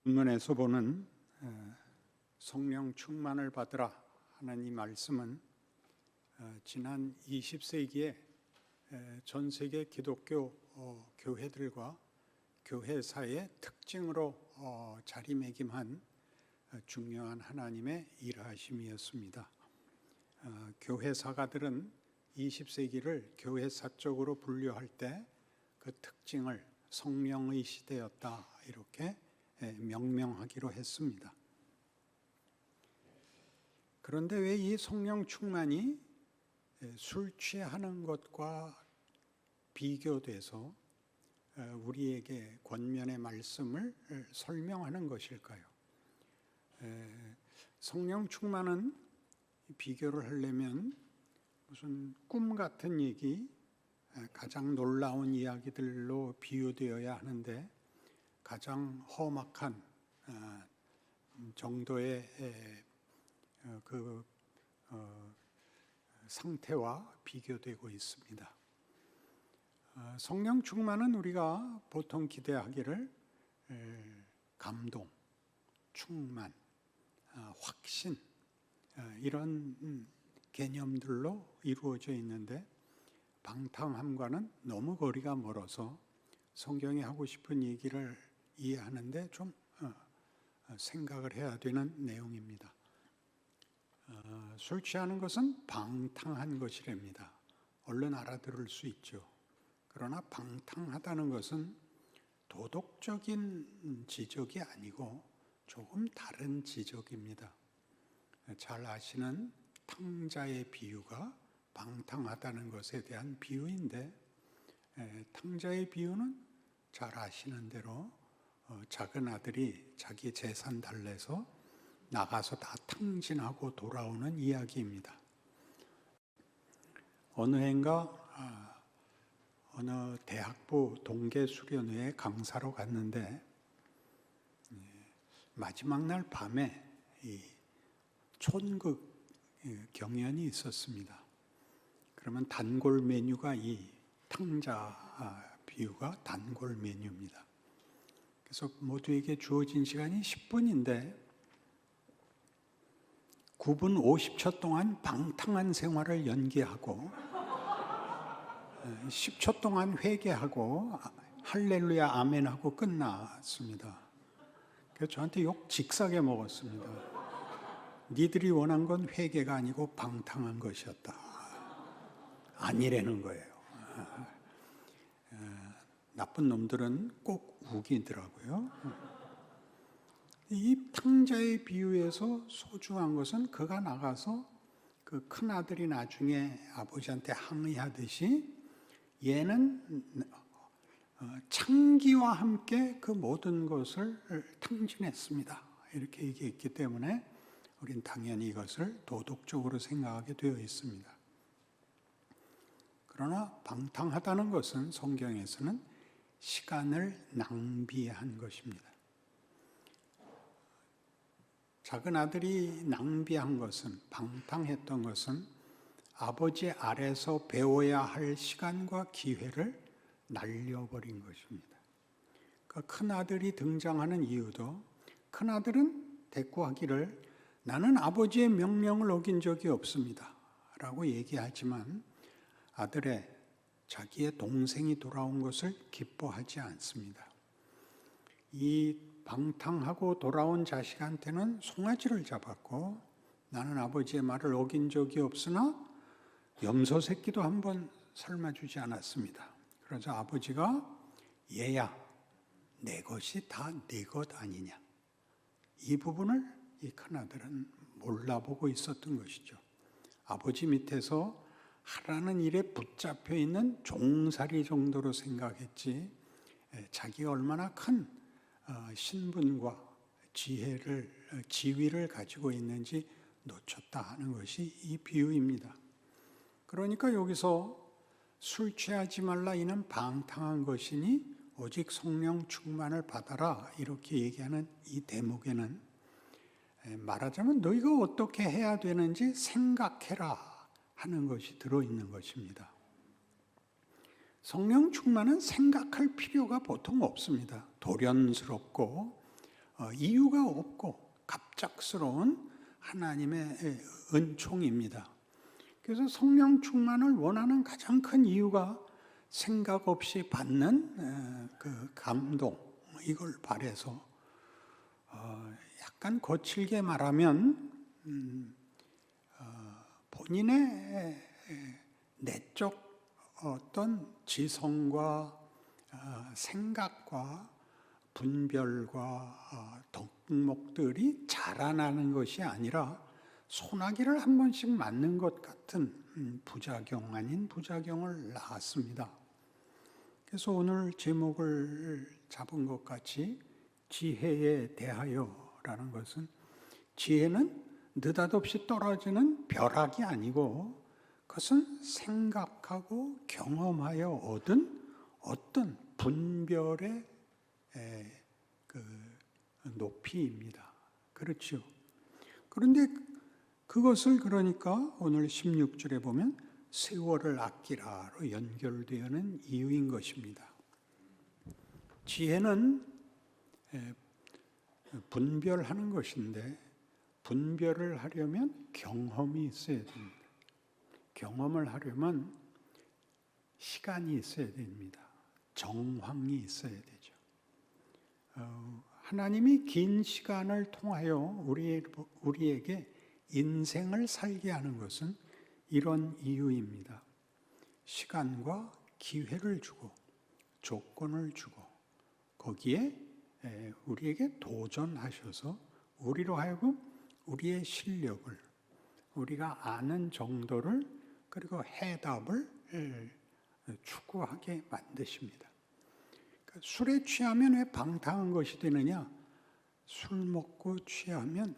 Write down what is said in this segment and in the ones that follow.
본문에서 보는 성령 충만을 받으라 하는 이 말씀은 지난 20세기에 전 세계 기독교 교회들과 교회사의 특징으로 자리매김한 중요한 하나님의 일하심이었습니다. 교회사가들은 20세기를 교회사적으로 분류할 때 그 특징을 성령의 시대였다 이렇게 명명하기로 했습니다. 그런데 왜 이 성령 충만이 술 취하는 것과 비교돼서 우리에게 권면의 말씀을 설명하는 것일까요? 성령 충만은 비교를 하려면 무슨 꿈 같은 얘기, 가장 놀라운 이야기들로 비유되어야 하는데 가장 험악한 정도의 상태와 비교되고 있습니다. 성령 충만은 우리가 보통 기대하기를 감동, 충만, 확신 이런 개념들로 이루어져 있는데 방탕함과는 너무 거리가 멀어서 성경이 하고 싶은 얘기를 이해하는데 좀 생각을 해야 되는 내용입니다. 술 취하는 것은 방탕한 것이랍니다. 얼른 알아들을 수 있죠. 그러나 방탕하다는 것은 도덕적인 지적이 아니고 조금 다른 지적입니다. 잘 아시는 탕자의 비유가 방탕하다는 것에 대한 비유인데, 탕자의 비유는 잘 아시는 대로 작은 아들이 자기 재산 달래서 나가서 다 탕진하고 돌아오는 이야기입니다. 어느 해인가 어느 대학부 동계수련회에 강사로 갔는데 마지막 날 밤에 이 촌극 경연이 있었습니다. 그러면 단골 메뉴가 이 탕자 비유가 단골 메뉴입니다. 그래서 모두에게 주어진 시간이 10분인데 9분 50초 동안 방탕한 생활을 연기하고 10초 동안 회개하고 할렐루야 아멘하고 끝났습니다. 그래서 저한테 욕 직사게 먹었습니다. 니들이 원한 건 회개가 아니고 방탕한 것이었다. 아니라는 거예요. 나쁜 놈들은 꼭 우기더라고요. 이 탕자의 비유에서 소중한 것은 그가 나가서 그 큰아들이 나중에 아버지한테 항의하듯이 얘는 창기와 함께 그 모든 것을 탕진했습니다. 이렇게 얘기했기 때문에 우린 당연히 이것을 도덕적으로 생각하게 되어 있습니다. 그러나 방탕하다는 것은 성경에서는 시간을 낭비한 것입니다. 작은 아들이 낭비한 것은, 방탕했던 것은 아버지 아래서 배워야 할 시간과 기회를 날려버린 것입니다. 그 큰아들이 등장하는 이유도 큰아들은 대꾸하기를 나는 아버지의 명령을 어긴 적이 없습니다 라고 얘기하지만 아들의 자기의 동생이 돌아온 것을 기뻐하지 않습니다. 이 방탕하고 돌아온 자식한테는 송아지를 잡았고 나는 아버지의 말을 어긴 적이 없으나 염소 새끼도 한번 삶아주지 않았습니다. 그래서 아버지가 얘야 내 것이 다 네 것 아니냐, 이 부분을 이 큰아들은 몰라보고 있었던 것이죠. 아버지 밑에서 하라는 일에 붙잡혀 있는 종살이 정도로 생각했지 자기가 얼마나 큰 신분과 지위를 가지고 있는지 놓쳤다 하는 것이 이 비유입니다. 그러니까 여기서 술 취하지 말라 이는 방탕한 것이니 오직 성령 충만을 받아라 이렇게 얘기하는 이 대목에는 말하자면 너희가 어떻게 해야 되는지 생각해라 하는 것이 들어있는 것입니다. 성령 충만은 생각할 필요가 보통 없습니다. 돌연스럽고 이유가 없고 갑작스러운 하나님의 은총입니다. 그래서 성령 충만을 원하는 가장 큰 이유가 생각 없이 받는 그 감동, 이걸 바라서 약간 거칠게 말하면 본인의 내적 어떤 지성과 생각과 분별과 덕목들이 자라나는 것이 아니라 소나기를 한 번씩 맞는 것 같은 부작용 아닌 부작용을 낳았습니다. 그래서 오늘 제목을 잡은 것 같이 지혜에 대하여라는 것은, 지혜는 느닷없이 떨어지는 벼락이 아니고 그것은 생각하고 경험하여 얻은 어떤 분별의 그 높이입니다. 그렇죠. 그런데 그것을 그러니까 오늘 16절에 보면 세월을 아끼라로 연결되는 이유인 것입니다. 지혜는 분별하는 것인데 분별을 하려면 경험이 있어야 됩니다. 경험을 하려면 시간이 있어야 됩니다. 정황이 있어야 되죠. 하나님이 긴 시간을 통하여 우리에게 인생을 살게 하는 것은 이런 이유입니다. 시간과 기회를 주고 조건을 주고 거기에 우리에게 도전하셔서 우리로 하여금 우리의 실력을, 우리가 아는 정도를, 그리고 해답을 추구하게 만드십니다. 술에 취하면 왜 방탕한 것이 되느냐? 술 먹고 취하면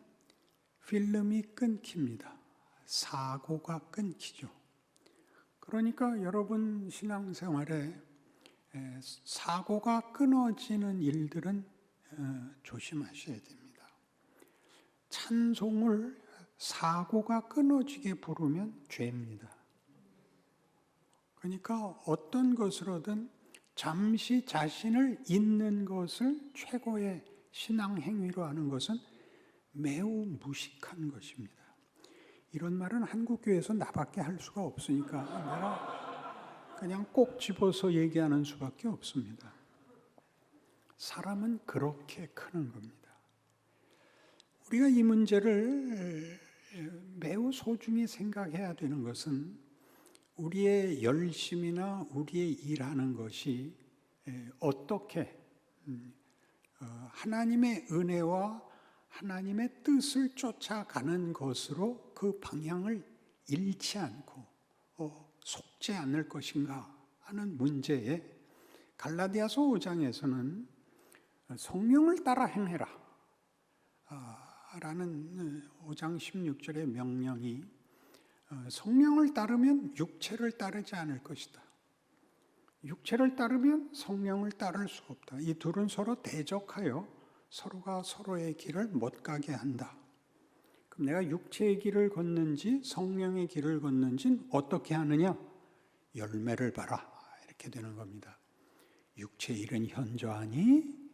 필름이 끊깁니다. 사고가 끊기죠. 그러니까 여러분 신앙생활에 사고가 끊어지는 일들은 조심하셔야 됩니다. 찬송을 사고가 끊어지게 부르면 죄입니다. 그러니까 어떤 것으로든 잠시 자신을 잊는 것을 최고의 신앙 행위로 하는 것은 매우 무식한 것입니다. 이런 말은 한국교회에서 나밖에 할 수가 없으니까 내가 그냥 꼭 집어서 얘기하는 수밖에 없습니다. 사람은 그렇게 크는 겁니다. 우리가 이 문제를 매우 소중히 생각해야 되는 것은 우리의 열심이나 우리의 일하는 것이 어떻게 하나님의 은혜와 하나님의 뜻을 쫓아가는 것으로 그 방향을 잃지 않고 속지 않을 것인가 하는 문제에 갈라디아서 5장에서는 성령을 따라 행해라 라는 5장 16절의 명령이 성령을 따르면 육체를 따르지 않을 것이다. 육체를 따르면 성령을 따를 수 없다. 이 둘은 서로 대적하여 서로가 서로의 길을 못 가게 한다. 그럼 내가 육체의 길을 걷는지 성령의 길을 걷는지는 어떻게 하느냐? 열매를 봐라. 이렇게 되는 겁니다. 육체의 일은 현저하니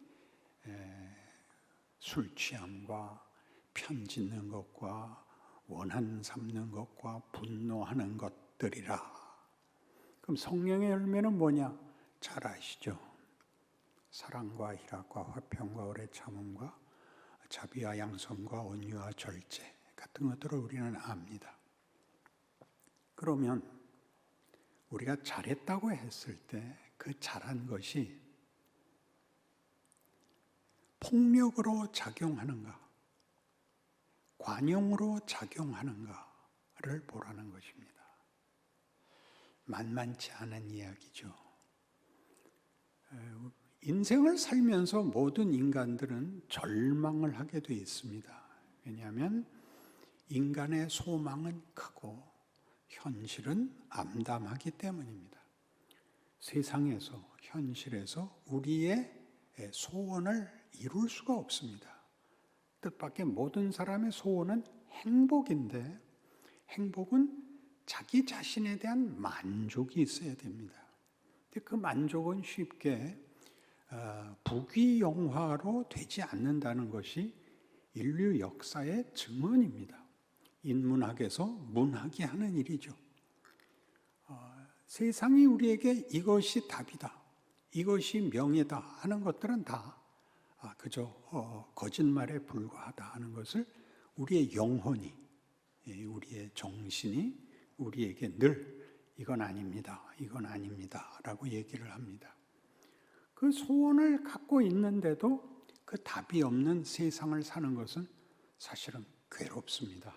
술 취함과 편 짓는 것과 원한 삼는 것과 분노하는 것들이라. 그럼 성령의 열매는 뭐냐? 잘 아시죠? 사랑과 희락과 화평과 오래 참음과 자비와 양선과 온유와 절제 같은 것들을 우리는 압니다. 그러면 우리가 잘했다고 했을 때 그 잘한 것이 폭력으로 작용하는가, 관용으로 작용하는가를 보라는 것입니다. 만만치 않은 이야기죠. 인생을 살면서 모든 인간들은 절망을 하게 돼 있습니다. 왜냐하면 인간의 소망은 크고 현실은 암담하기 때문입니다. 세상에서, 현실에서 우리의 소원을 이룰 수가 없습니다. 뜻밖의 모든 사람의 소원은 행복인데 행복은 자기 자신에 대한 만족이 있어야 됩니다. 근데 그 만족은 쉽게 부귀영화로 되지 않는다는 것이 인류 역사의 증언입니다. 인문학에서 문학이 하는 일이죠. 세상이 우리에게 이것이 답이다, 이것이 명예다 하는 것들은 다 그저 거짓말에 불과하다 하는 것을 우리의 영혼이, 우리의 정신이 우리에게 늘 이건 아닙니다, 이건 아닙니다 라고 얘기를 합니다. 그 소원을 갖고 있는데도 그 답이 없는 세상을 사는 것은 사실은 괴롭습니다.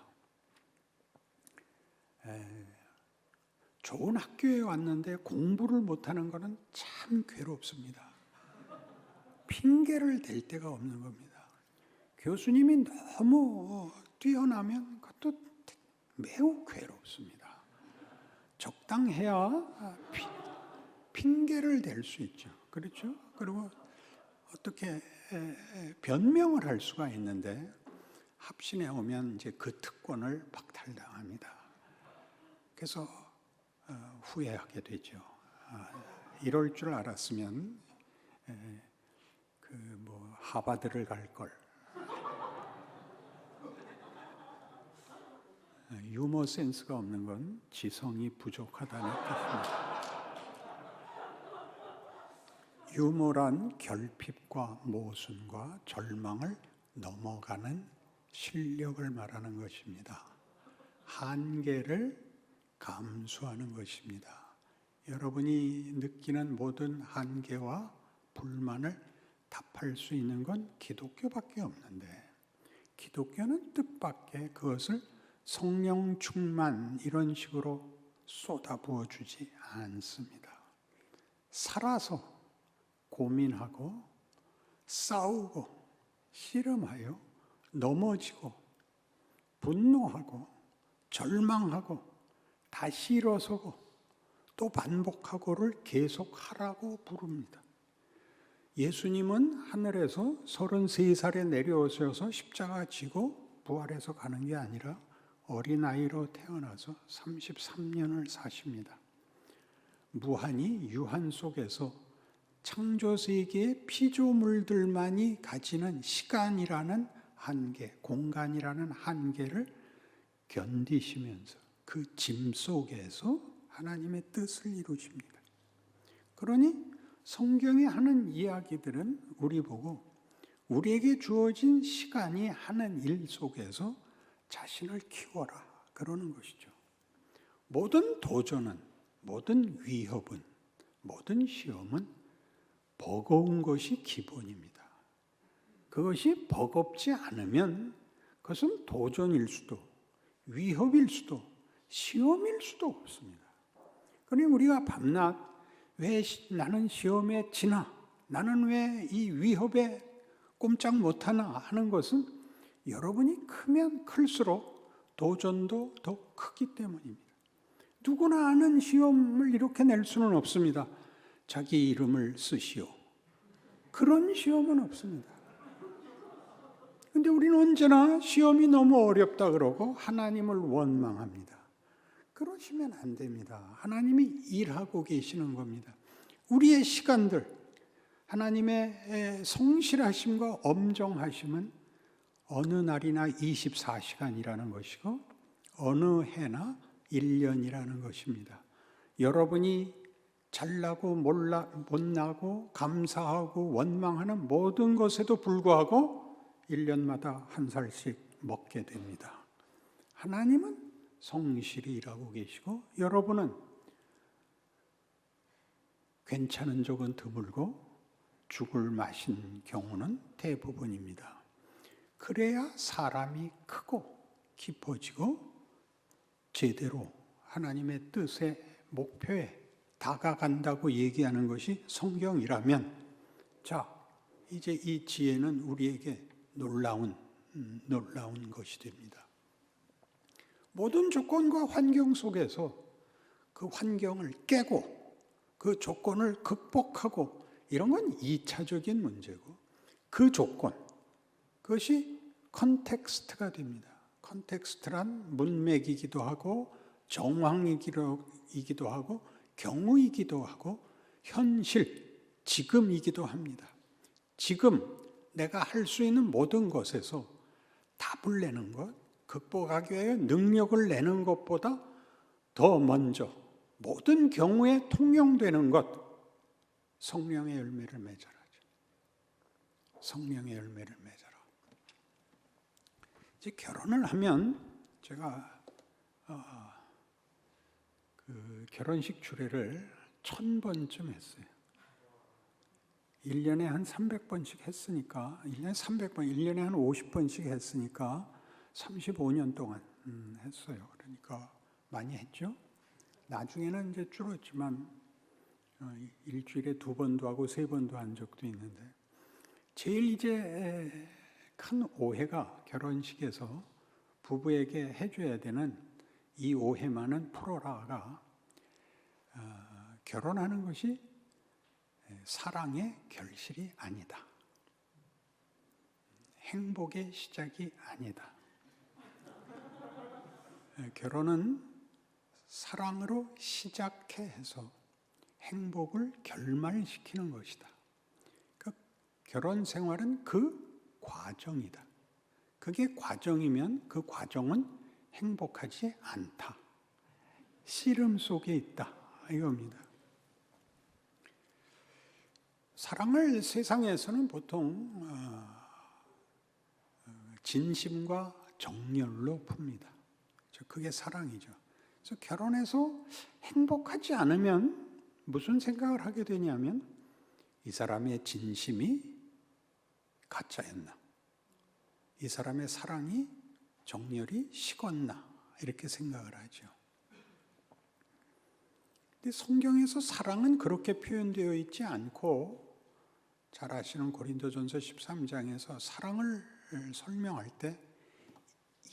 좋은 학교에 왔는데 공부를 못하는 것은 참 괴롭습니다. 핑계를 댈 데가 없는 겁니다. 교수님이 너무 뛰어나면 그것도 매우 괴롭습니다. 적당해야 핑계를 댈 수 있죠. 그렇죠? 그리고 어떻게 변명을 할 수가 있는데 합신에 오면 이제 그 특권을 박탈당합니다. 그래서 후회하게 되죠. 이럴 줄 알았으면 하버드를 갈 걸. 유머 센스가 없는 건 지성이 부족하다는 뜻입니다. 유머란 결핍과 모순과 절망을 넘어가는 실력을 말하는 것입니다. 한계를 감수하는 것입니다. 여러분이 느끼는 모든 한계와 불만을 답할 수 있는 건 기독교밖에 없는데, 기독교는 뜻밖의 그것을 성령 충만 이런 식으로 쏟아부어 주지 않습니다. 살아서 고민하고 싸우고 씨름하여 넘어지고 분노하고 절망하고 다시 일어서고 또 반복하고를 계속하라고 부릅니다. 예수님은 하늘에서 33살에 내려오셔서 십자가 지고 부활해서 가는 게 아니라 어린아이로 태어나서 33년을 사십니다. 무한히 유한 속에서 창조세계의 피조물들만이 가지는 시간이라는 한계, 공간이라는 한계를 견디시면서 그 짐 속에서 하나님의 뜻을 이루십니다. 그러니 성경이 하는 이야기들은 우리 보고 우리에게 주어진 시간이 하는 일 속에서 자신을 키워라 그러는 것이죠. 모든 도전은, 모든 위협은, 모든 시험은 버거운 것이 기본입니다. 그것이 버겁지 않으면 그것은 도전일 수도, 위협일 수도, 시험일 수도 없습니다. 그러니 우리가 밤낮 왜 나는 시험에 지나, 나는 왜 이 위협에 꼼짝 못하나 하는 것은 여러분이 크면 클수록 도전도 더 크기 때문입니다. 누구나 아는 시험을 이렇게 낼 수는 없습니다. 자기 이름을 쓰시오. 그런 시험은 없습니다. 근데 우리는 언제나 시험이 너무 어렵다 그러고 하나님을 원망합니다. 그러시면 안 됩니다. 하나님이 일하고 계시는 겁니다. 우리의 시간들, 하나님의 성실하심과 엄정하심은 어느 날이나 24시간이라는 것이고 어느 해나 1년이라는 것입니다. 여러분이 잘나고 못나고 감사하고 원망하는 모든 것에도 불구하고 1년마다 한 살씩 먹게 됩니다. 하나님은 성실히 일하고 계시고 여러분은 괜찮은 적은 드물고 죽을 맛인 경우는 대부분입니다. 그래야 사람이 크고 깊어지고 제대로 하나님의 뜻의 목표에 다가간다고 얘기하는 것이 성경이라면, 자, 이제 이 지혜는 우리에게 놀라운 것이 됩니다. 모든 조건과 환경 속에서 그 환경을 깨고 그 조건을 극복하고 이런 건 2차적인 문제고, 그 조건, 그것이 컨텍스트가 됩니다. 컨텍스트란 문맥이기도 하고 정황이기도 하고 경우이기도 하고 현실, 지금이기도 합니다. 지금 내가 할 수 있는 모든 것에서 답을 내는 것, 극복하기 위해 능력을 내는 것보다 더 먼저 모든 경우에 통용되는 것, 성령의 열매를 맺어라죠. 성령의 열매를 맺어라. 이제 결혼을 하면 제가 그 결혼식 주례를 1000번쯤 했어요. 1년에 한 300번씩 했으니까 1년에 300번, 1년에 한 50번씩 했으니까 35년 동안 했어요. 그러니까 많이 했죠. 나중에는 이제 줄었지만 일주일에 2번도 하고 3번도 한 적도 있는데, 제일 이제 큰 오해가 결혼식에서 부부에게 해줘야 되는 이 오해만은 풀어라가, 결혼하는 것이 사랑의 결실이 아니다. 행복의 시작이 아니다. 결혼은 사랑으로 시작해 해서 행복을 결말시키는 것이다. 그러니까 결혼 생활은 그 과정이다. 그게 과정이면 그 과정은 행복하지 않다. 씨름 속에 있다. 이겁니다. 사랑을 세상에서는 보통 진심과 정열로 풉니다. 그게 사랑이죠. 그래서 결혼해서 행복하지 않으면 무슨 생각을 하게 되냐면, 이 사람의 진심이 가짜였나? 이 사람의 사랑이, 정열이 식었나? 이렇게 생각을 하죠. 근데 성경에서 사랑은 그렇게 표현되어 있지 않고, 잘 아시는 고린도전서 13장에서 사랑을 설명할 때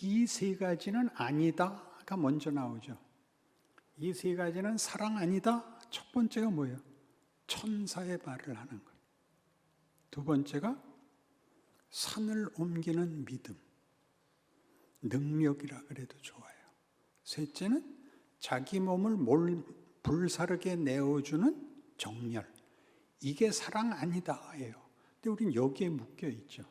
이 세 가지는 아니다가 먼저 나오죠. 이 세 가지는 사랑 아니다. 첫 번째가 뭐예요? 천사의 말을 하는 것. 두 번째가 산을 옮기는 믿음, 능력이라 그래도 좋아요. 셋째는 자기 몸을 불사르게 내어주는 정열. 이게 사랑 아니다예요. 근데 우린 여기에 묶여 있죠.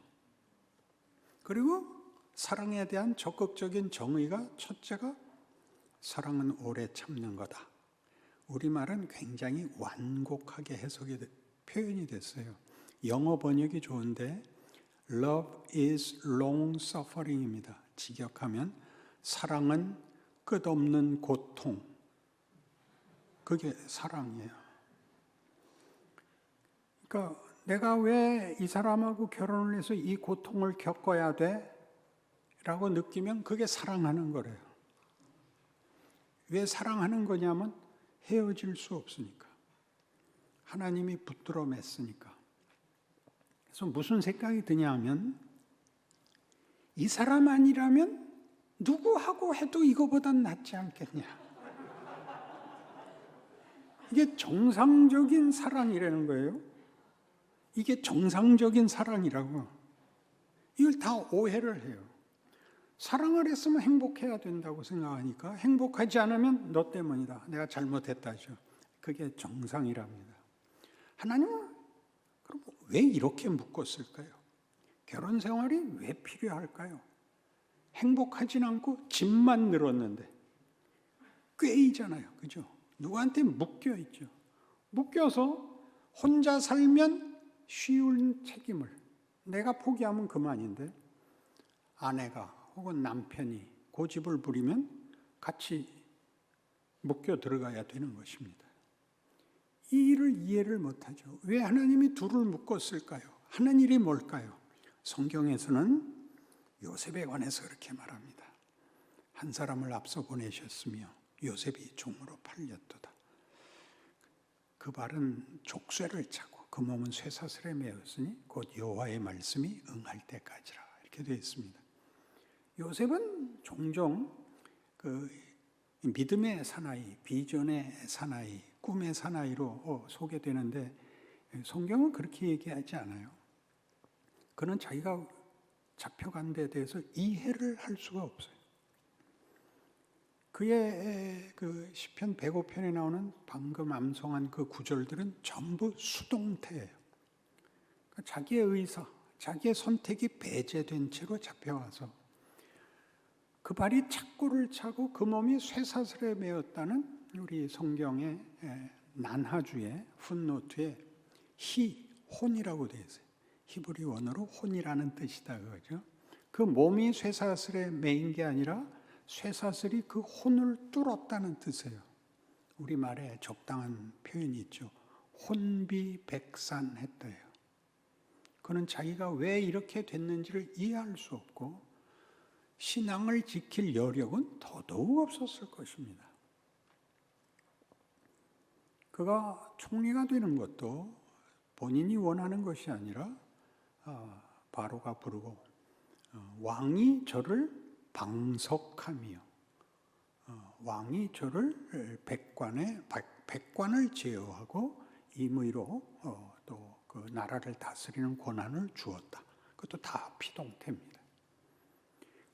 그리고 사랑에 대한 적극적인 정의가, 첫째가 사랑은 오래 참는 거다. 우리말은 굉장히 완곡하게 표현이 됐어요. 영어 번역이 좋은데 Love is long suffering입니다. 직역하면 사랑은 끝없는 고통. 그게 사랑이에요. 그러니까 내가 왜 이 사람하고 결혼을 해서 이 고통을 겪어야 돼? 라고 느끼면 그게 사랑하는 거래요. 왜 사랑하는 거냐면 헤어질 수 없으니까. 하나님이 붙들어 맸으니까. 그래서 무슨 생각이 드냐 하면, 이 사람 아니라면 누구하고 해도 이거보단 낫지 않겠냐. 이게 정상적인 사랑이라는 거예요. 이게 정상적인 사랑이라고. 이걸 다 오해를 해요. 사랑을 했으면 행복해야 된다고 생각하니까 행복하지 않으면 너 때문이다. 내가 잘못했다죠. 그게 정상이랍니다. 하나님은 그럼 왜 이렇게 묶었을까요? 결혼 생활이 왜 필요할까요? 행복하진 않고 집만 늘었는데 꾀이잖아요. 그죠? 누구한테 묶여 있죠. 묶여서 혼자 살면 쉬운 책임을 내가 포기하면 그만인데, 아내가 혹은 남편이 고집을 부리면 같이 묶여 들어가야 되는 것입니다. 이 일을 이해를 못하죠. 왜 하나님이 둘을 묶었을까요? 하는 일이 뭘까요? 성경에서는 요셉에 관해서 그렇게 말합니다. 한 사람을 앞서 보내셨으며 요셉이 종으로 팔렸도다. 그 발은 족쇄를 차고 그 몸은 쇠사슬에 매었으니 곧 여호와의 말씀이 응할 때까지라. 이렇게 되어 있습니다. 요셉은 종종 그 믿음의 사나이, 비전의 사나이, 꿈의 사나이로 소개되는데 성경은 그렇게 얘기하지 않아요. 그는 자기가 잡혀간 데 대해서 이해를 할 수가 없어요. 그의 그 시편 105편에 나오는 방금 암송한 그 구절들은 전부 수동태예요. 그러니까 자기의 의사, 자기의 선택이 배제된 채로 잡혀와서 그 발이 착고를 차고 그 몸이 쇠사슬에 매었다는 우리 성경의 난하주의 풋노트에 혼이라고 되어 있어요. 히브리 원어로 혼이라는 뜻이다 그거죠. 그 몸이 쇠사슬에 매인 게 아니라 쇠사슬이 그 혼을 뚫었다는 뜻이에요. 우리말에 적당한 표현이 있죠. 혼비백산했다예요. 그는 자기가 왜 이렇게 됐는지를 이해할 수 없고 신앙을 지킬 여력은 더더욱 없었을 것입니다. 그가 총리가 되는 것도 본인이 원하는 것이 아니라 바로가 부르고 왕이 저를 방석하며 왕이 저를 백관을 제어하고 임의로 또 그 나라를 다스리는 권한을 주었다. 그것도 다 피동태입니다.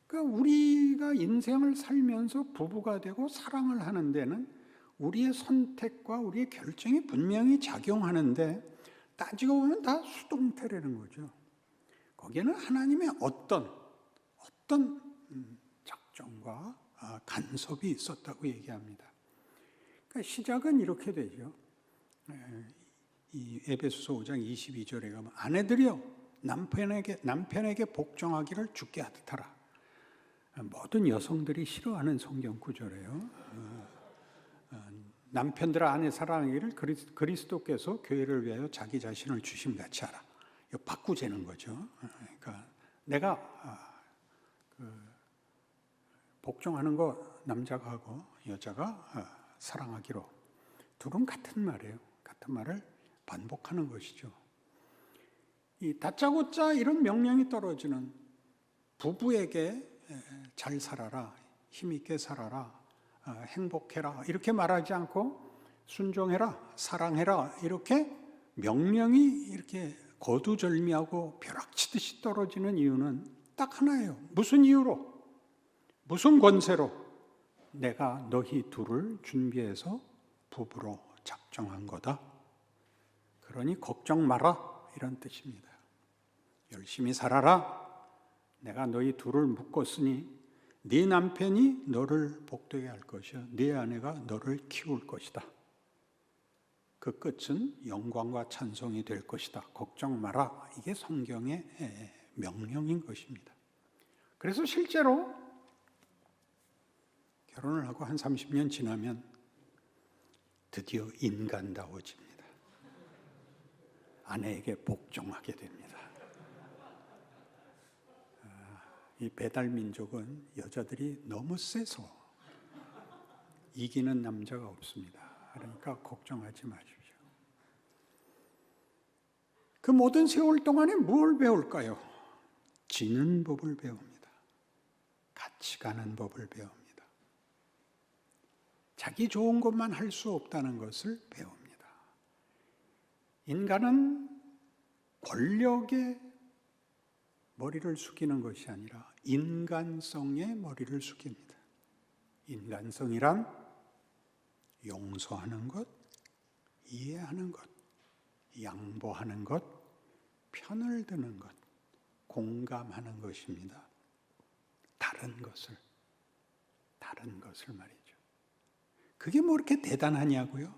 그러니까 우리가 인생을 살면서 부부가 되고 사랑을 하는 데는 우리의 선택과 우리의 결정이 분명히 작용하는데 따지고 보면 다 수동태라는 거죠. 거기에는 하나님의 어떤 작정과 간섭이 있었다고 얘기합니다. 그러니까 시작은 이렇게 되죠. 이 에베소서 5장 22절에 가면 아내들이여 남편에게 복종하기를 주께 하듯하라. 모든 여성들이 싫어하는 성경 구절이에요. 남편들아 아내 사랑하기를 그리스도께서 교회를 위하여 자기 자신을 주심같이 하라. 이거 바꾸자는 거죠. 그러니까 내가 복종하는 거 남자가 하고 여자가 사랑하기로 둘은 같은 말이에요. 같은 말을 반복하는 것이죠. 이 다짜고짜 이런 명령이 떨어지는 부부에게 잘 살아라, 힘있게 살아라, 행복해라 이렇게 말하지 않고 순종해라, 사랑해라 이렇게 명령이 이렇게 거두절미하고 벼락치듯이 떨어지는 이유는 딱 하나예요. 무슨 이유로? 무슨 권세로? 내가 너희 둘을 준비해서 부부로 작정한 거다. 그러니 걱정 마라 이런 뜻입니다. 열심히 살아라. 내가 너희 둘을 묶었으니 네 남편이 너를 복되게 할 것이요 네 아내가 너를 키울 것이다. 그 끝은 영광과 찬송이 될 것이다. 걱정 마라. 이게 성경의 명령인 것입니다. 그래서 실제로 결혼을 하고 한 30년 지나면 드디어 인간다워집니다. 아내에게 복종하게 됩니다. 이 배달 민족은 여자들이 너무 세서 이기는 남자가 없습니다. 그러니까 걱정하지 마십시오. 그 모든 세월 동안에 뭘 배울까요? 지는 법을 배웁니다. 같이 가는 법을 배웁니다. 자기 좋은 것만 할 수 없다는 것을 배웁니다. 인간은 권력에 머리를 숙이는 것이 아니라 인간성에 머리를 숙입니다. 인간성이란 용서하는 것, 이해하는 것, 양보하는 것, 편을 드는 것, 공감하는 것입니다. 다른 것을 말이죠. 그게 뭐 이렇게 대단하냐고요?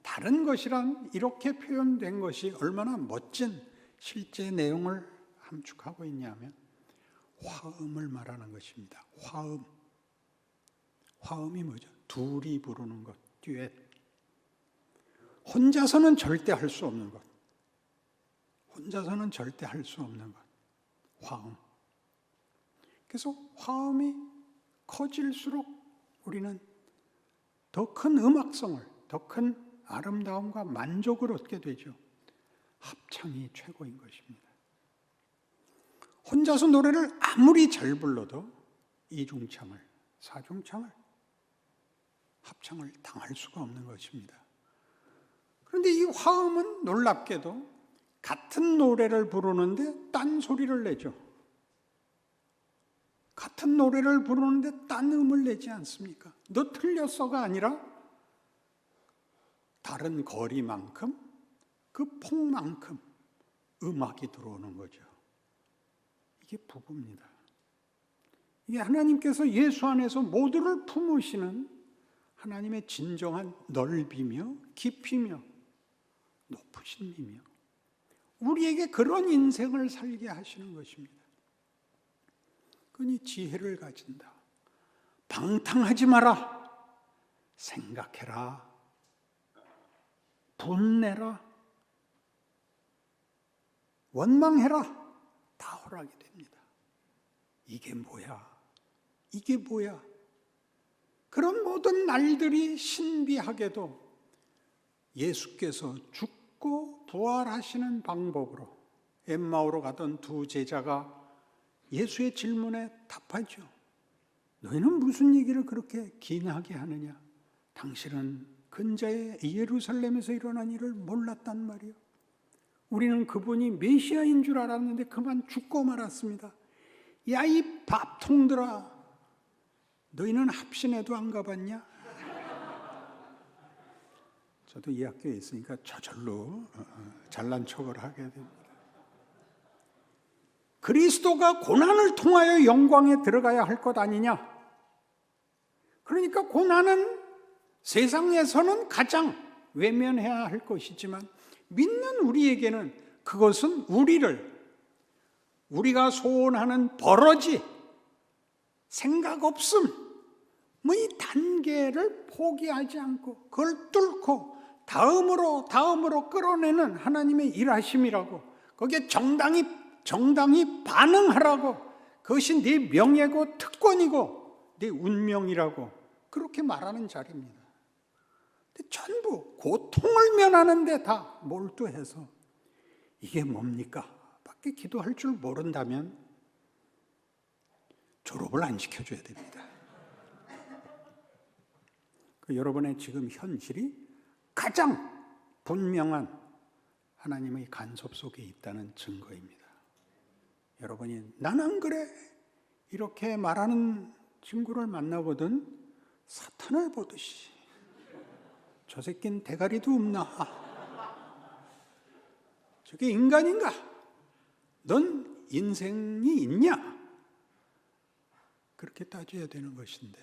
다른 것이란 이렇게 표현된 것이 얼마나 멋진 실제 내용을 함축하고 있냐면 화음을 말하는 것입니다. 화음이 뭐죠? 둘이 부르는 것, 듀엣. 혼자서는 절대 할 수 없는 것. 혼자서는 절대 할 수 없는 것. 화음. 그래서 화음이 커질수록 우리는 더 큰 음악성을, 더 큰 아름다움과 만족을 얻게 되죠. 합창이 최고인 것입니다. 혼자서 노래를 아무리 잘 불러도 이중창을, 사중창을, 합창을 당할 수가 없는 것입니다. 그런데 이 화음은 놀랍게도 같은 노래를 부르는데 딴 소리를 내죠. 같은 노래를 부르는데 딴 음을 내지 않습니까? 너 틀렸어가 아니라 다른 거리만큼 그 폭만큼 음악이 들어오는 거죠. 이게 부부입니다. 이게 하나님께서 예수 안에서 모두를 품으시는 하나님의 진정한 넓이며 깊이며 높으심이며 우리에게 그런 인생을 살게 하시는 것입니다. 그니 지혜를 가진다. 방탕하지 마라. 생각해라. 분내라. 원망해라. 다 허락이 됩니다. 이게 뭐야? 이게 뭐야? 그런 모든 날들이 신비하게도 예수께서 죽고 부활하시는 방법으로 엠마오로 가던 두 제자가 예수의 질문에 답하죠. 너희는 무슨 얘기를 그렇게 기나게 하느냐? 당신은 근자에 예루살렘에서 일어난 일을 몰랐단 말이요. 우리는 그분이 메시아인 줄 알았는데 그만 죽고 말았습니다. 야, 이 밥통들아, 너희는 합신에도 안 가봤냐? 저도 이 학교에 있으니까 저절로 잘난 척을 하게 됩니다. 그리스도가 고난을 통하여 영광에 들어가야 할 것 아니냐? 그러니까 고난은 세상에서는 가장 외면해야 할 것이지만 믿는 우리에게는 그것은 우리가 소원하는 버러지, 생각 없음, 뭐 이 단계를 포기하지 않고 그걸 뚫고 다음으로 끌어내는 하나님의 일하심이라고, 거기에 정당히 반응하라고, 그것이 네 명예고 특권이고 네 운명이라고 그렇게 말하는 자리입니다. 근데 전부 고통을 면하는 데 다 몰두해서 이게 뭡니까? 밖에 기도할 줄 모른다면 졸업을 안 시켜줘야 됩니다. 여러분의 지금 현실이 가장 분명한 하나님의 간섭 속에 있다는 증거입니다. 여러분이 난 안 그래 이렇게 말하는 친구를 만나거든 사탄을 보듯이 저 새끼는 대가리도 없나? 저게 인간인가? 넌 인생이 있냐? 그렇게 따져야 되는 것인데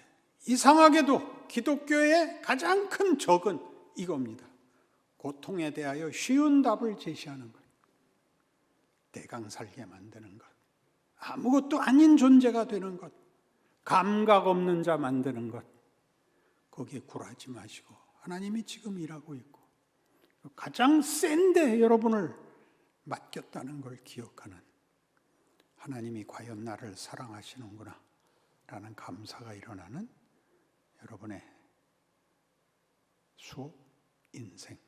이상하게도 기독교의 가장 큰 적은 이겁니다. 고통에 대하여 쉬운 답을 제시하는 것, 대강 살게 만드는 것, 아무것도 아닌 존재가 되는 것, 감각 없는 자 만드는 것, 거기에 굴하지 마시고 하나님이 지금 일하고 있고 가장 센데 여러분을 맡겼다는 걸 기억하는, 하나님이 과연 나를 사랑하시는구나 라는 감사가 일어나는 여러분의 수업, 인생,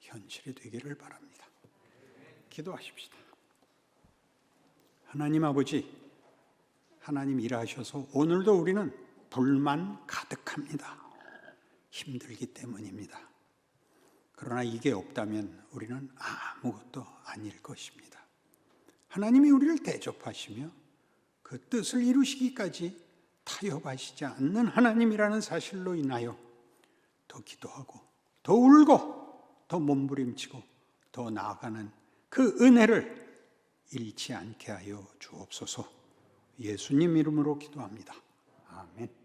현실이 되기를 바랍니다. 기도하십시다. 하나님 아버지, 하나님 일하셔서 오늘도 우리는 불만 가득합니다. 힘들기 때문입니다. 그러나 이게 없다면 우리는 아무것도 아닐 것입니다. 하나님이 우리를 대접하시며 그 뜻을 이루시기까지 타협하시지 않는 하나님이라는 사실로 인하여 더 기도하고 더 울고 더 몸부림치고 더 나아가는 그 은혜를 잃지 않게 하여 주옵소서. 예수님 이름으로 기도합니다. 아멘.